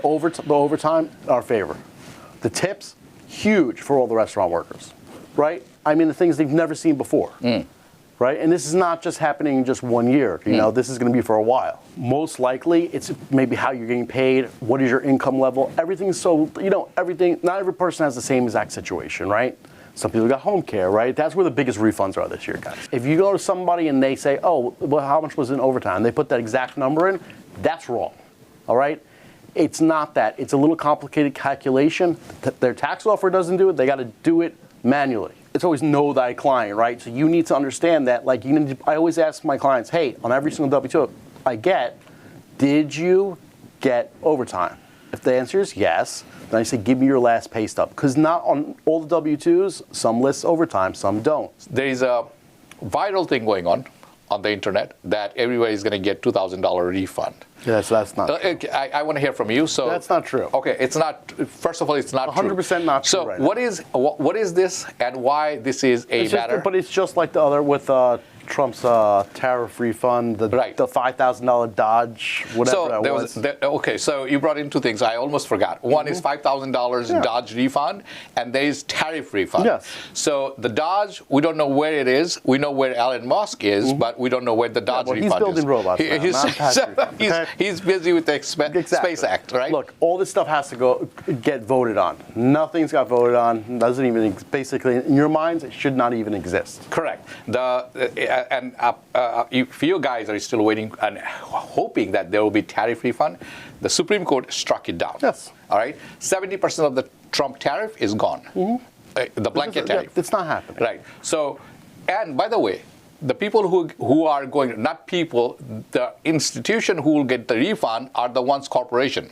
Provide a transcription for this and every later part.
overtime, in our favor. The tips, huge for all the restaurant workers, right? I mean, the things they've never seen before, right? And this is not just happening in just 1 year. You know, this is going to be for a while. Most likely, it's maybe how you're getting paid, what is your income level, everything's so, you know, everything, not every person has the same exact situation, right? Some people got home care, right? That's where the biggest refunds are this year, guys. If you go to somebody and they say, oh, well, how much was in overtime? They put that exact number in, that's wrong, all right? It's not that. It's a little complicated calculation. Their tax offer doesn't do it. They got to do it manually. It's always know thy client, right? So you need to understand that. Like, you need to, I always ask my clients, hey, on every single W-2 I get, did you get overtime? If the answer is yes, then I say, give me your last pay stub. Because not on all the W-2s, some list overtime, some don't. There is a viral thing going on the internet that everybody is going to get $2,000 refund. Yes, that's not true. I want to hear from you. So that's not true. Okay, it's not. First of all, it's not 100% not true. So right what is this and why this is a matter? But it's just like the other with Trump's tariff refund, the $5,000 Dodge, whatever that was. Okay, so you brought in two things. I almost forgot. One is $5,000 Dodge refund, and there is tariff refund. Yes. So the Dodge, we don't know where it is. We know where Elon Musk is, but we don't know where the Dodge refund is. He's building robots now, he's busy with the Space Act, right? Look, all this stuff has to get voted on. Nothing's got voted on. Doesn't even, basically, in your minds, it should not even exist. Correct. If you guys are still waiting and hoping that there will be tariff refund, the Supreme Court struck it down. Yes. All right. 70% of the Trump tariff is gone. The blanket tariff. It's not happening. Right. So, and by the way, the people who are going, not people, the institution who will get the refund are the ones corporation.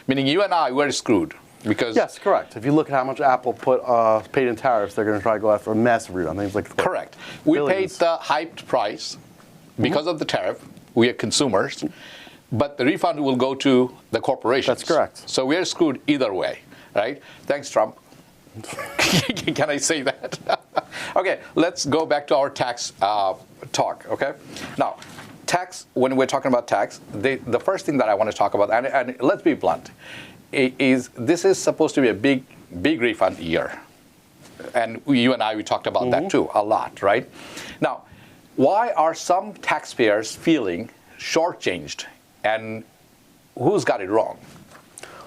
Meaning you and I, we're screwed. Because yes, correct. If you look at how much Apple paid in tariffs, they're going to try to go after a massive refund. Things like correct. We paid the hyped price because of the tariff. We are consumers, but the refund will go to the corporations. That's correct. So we are screwed either way, right? Thanks, Trump. Can I say that? Okay, let's go back to our tax talk. Okay, now tax. When we're talking about tax, the first thing that I want to talk about, and let's be blunt. This is supposed to be a big refund year. And you and I, we talked about that too, a lot, right? Now, why are some taxpayers feeling shortchanged, and who's got it wrong?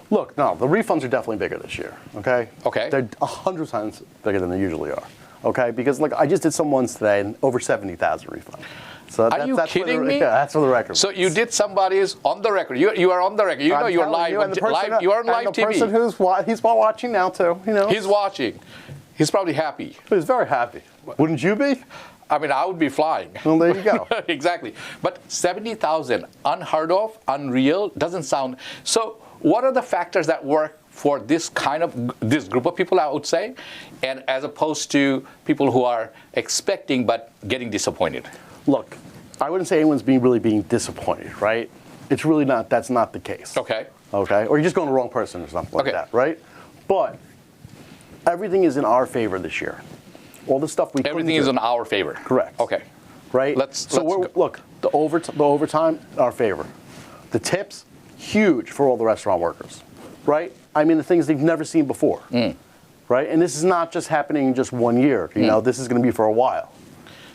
Look, no, the refunds are definitely bigger this year, okay? Okay. They're 100 times bigger than they usually are, okay? Because, look, I just did some ones today, and over 70,000 refund. So are you kidding me? Yeah, that's for the record. So you did somebody's on the record. You are on the record. You know you're live. You are on live TV. The person he's watching now too. You know. He's watching. He's probably happy. He's very happy. Wouldn't you be? I mean, I would be flying. Well, there you go. Exactly. But 70,000, unheard of, unreal, doesn't sound. So what are the factors that work for this group of people, I would say, and as opposed to people who are expecting but getting disappointed? Look, I wouldn't say anyone's really being disappointed, right? It's really not. That's not the case. Okay. Okay. Or you're just going to the wrong person or something like that, right? But everything is in our favor this year. All the stuff we everything is in our favor. Correct. Okay. Right. Look, the overtime in our favor. The tips, huge for all the restaurant workers, right? I mean, the things they've never seen before, right? And this is not just happening in just 1 year. You know, this is going to be for a while.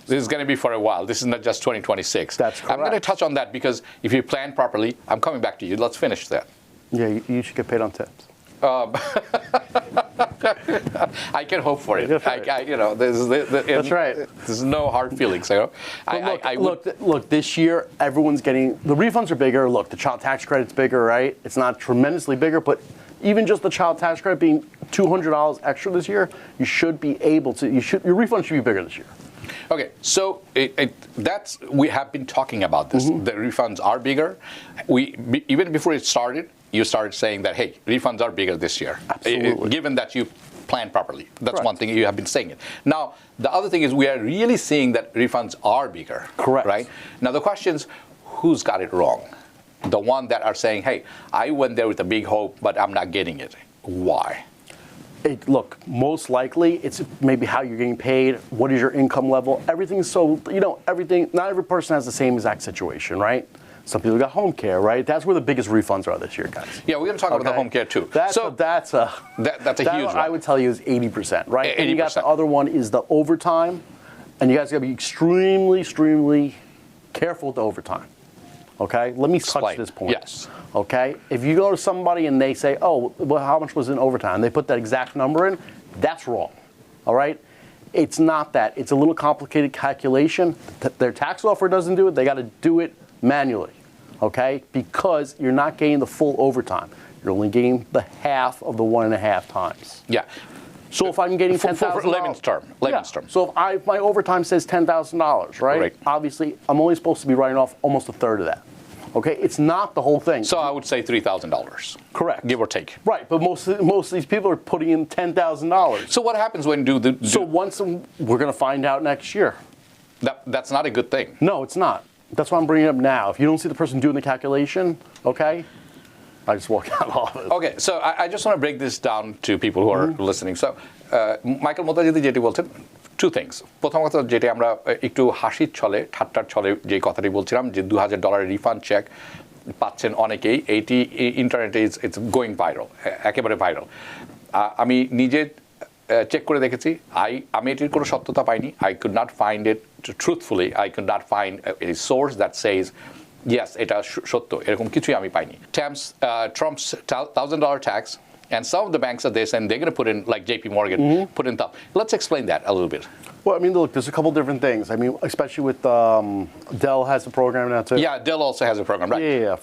This is going to be for a while. This is not just 2026. That's correct. I'm going to touch on that because if you plan properly, I'm coming back to you. Let's finish that. Yeah, you should get paid on tips. I can hope for it. You know, that's right. There's no hard feelings. You know? Look, this year everyone's getting the refunds are bigger. Look, the child tax credit's bigger, right? It's not tremendously bigger, but even just the child tax credit being $200 extra this year, you should be able to. Your refund should be bigger this year. Okay, so we have been talking about this. The refunds are bigger. Even before it started, you started saying that, hey, refunds are bigger this year. Absolutely. Given that you plan properly. That's one thing you have been saying it. Now, the other thing is we are really seeing that refunds are bigger. Correct. Right? Now, the question is, who's got it wrong? The one that are saying, hey, I went there with a big hope, but I'm not getting it. Why? Look, most likely, it's maybe how you're getting paid, what is your income level, everything's so, you know, everything, not every person has the same exact situation, right? Some people got Homecare, right? That's where the biggest refunds are this year, guys. Yeah, we're going to talk about the Homecare too. That's a huge one. I would tell you is 80%, right? 80%. And you got the other one is the overtime, and you guys got to be extremely careful with the overtime. Okay, let me touch this point. Yes. Okay, if you go to somebody and they say, "Oh, well, how much was in overtime?" They put that exact number in. That's wrong. All right, it's not that. It's a little complicated calculation. Their tax software doesn't do it. They got to do it manually. Okay, because you're not getting the full overtime. You're only getting the half of the 1.5 times. Yeah. So if I'm getting $10,000, for layman's term. So if my overtime says $10,000, right? Obviously, I'm only supposed to be writing off almost a third of that. Okay, it's not the whole thing. So I would say $3,000. Correct. Give or take. Right, but most of these people are putting in $10,000. So what happens when we're going to find out next year. That's not a good thing. No, it's not. That's why I'm bringing it up now. If you don't see the person doing the calculation, okay, I just walk out of office. Okay, so I just want to break this down to people who are listening. So, Michael Motajiদি যেটি বলছেন, two things. প্রথমত যেটা আমরা একটু হাসির ছলে, ঠাট্টার ছলে যে কথাটি বলছিলাম যে $2,000 রিফান্ড চেক পাচ্ছেন অনেকেই, এইটি ইন্টারনেটে ইটস গোয়িং ভাইরাল, একেবারে ভাইরাল। আমি নিজে চেক করে দেখেছি, আমি এটির কোনো সত্যতা পাইনি। I could not find it truthfully. I could not find a source that says yes, এটা সত্য, এরকম কিছুই আমি পাইনি। Trump's $1,000 tax, and some of the banks are there saying they're going to put in, like JP Morgan, put in stuff. Let's explain that a little bit. Well, I mean, look, there's a couple different things. I mean, especially with Dell has a program now too. Yeah, Dell also has a program, right? Yeah.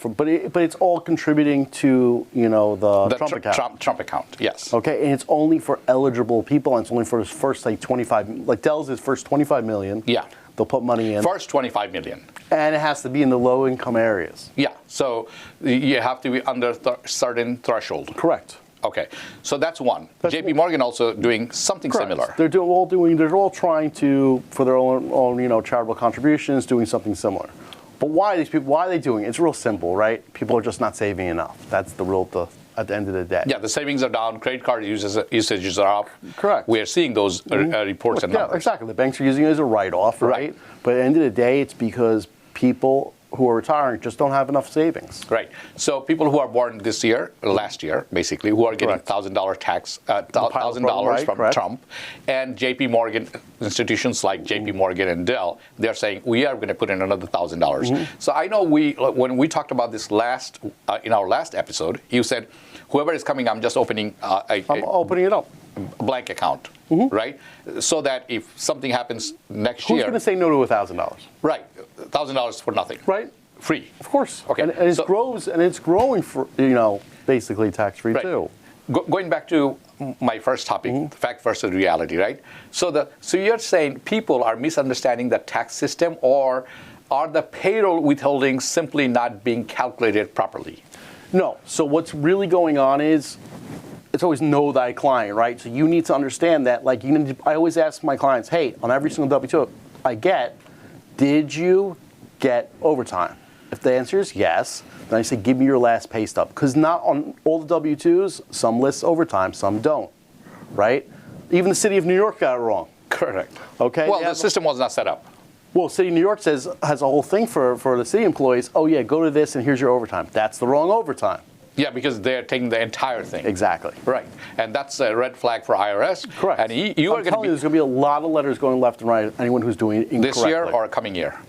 But it's all contributing to the Trump account. Trump account, yes. Okay, and it's only for eligible people, and it's only for his first 25. Like Dell's his first 25 million. Yeah. They'll put money in. First 25 million. And it has to be in the low-income areas. Yeah, so you have to be under certain threshold. Correct. Okay, so that's one. JP Morgan also doing something similar. They're all trying to, for their own charitable contributions, doing something similar. But why are they doing it? It's real simple, right? People are just not saving enough. That's at the end of the day. Yeah, the savings are down, credit card usages are up. Correct. We are seeing those reports and numbers. Yeah, exactly. The banks are using it as a write-off, right? But at the end of the day, it's because people who are retiring just don't have enough savings. Right. So people who are born last year, basically, who are getting $1,000 tax, $1,000 from Trump, and JP Morgan institutions like JP Morgan and Dell, they're saying we are going to put in another $1,000. So I know when we talked about this in our last episode, you said whoever is coming, I'm just opening I'm opening it up. A blank account, right? So that if something happens next year, who's going to say no to $1,000? Right, $1,000 for nothing, right? Free, of course. Okay, and it's growing for basically tax-free too. Going back to my first topic, fact versus reality, right? So you're saying people are misunderstanding the tax system, or are the payroll withholdings simply not being calculated properly? No. So what's really going on is, it's always know thy client, right? So you need to understand that. Like I always ask my clients, hey, on every single W-2 I get, did you get overtime? If the answer is yes, then I say, give me your last pay stub. Because not on all the W-2s, some list overtime, some don't, right? Even the city of New York got it wrong. Correct. Okay. Well, the system was not set up. Well, City of New York has a whole thing for the city employees. Oh yeah, go to this and here's your overtime. That's the wrong overtime. Yeah, because they're taking the entire thing. Exactly. Right. And that's a red flag for IRS. Correct. And I'm telling you, there's going to be a lot of letters going left and right. Anyone who's doing it incorrectly. This year or coming year?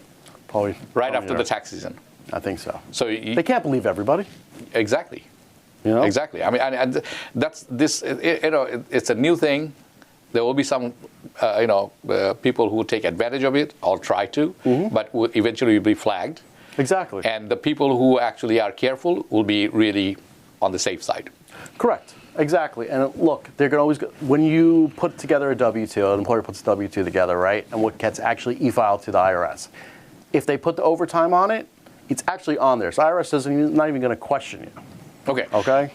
Probably. Right after the tax season. I think so. So they can't believe everybody. Exactly. Exactly. I mean, and that's this. It's a new thing. There will be some, people who take advantage of it or try to, but will eventually be flagged. Exactly. And the people who actually are careful will be really on the safe side. Correct. Exactly. And look, they're going to always when you put together a W-2, an employer puts a W-2 together, right? And what gets actually e-filed to the IRS. If they put the overtime on it, it's actually on there. So IRS not even going to question you. Okay. Okay.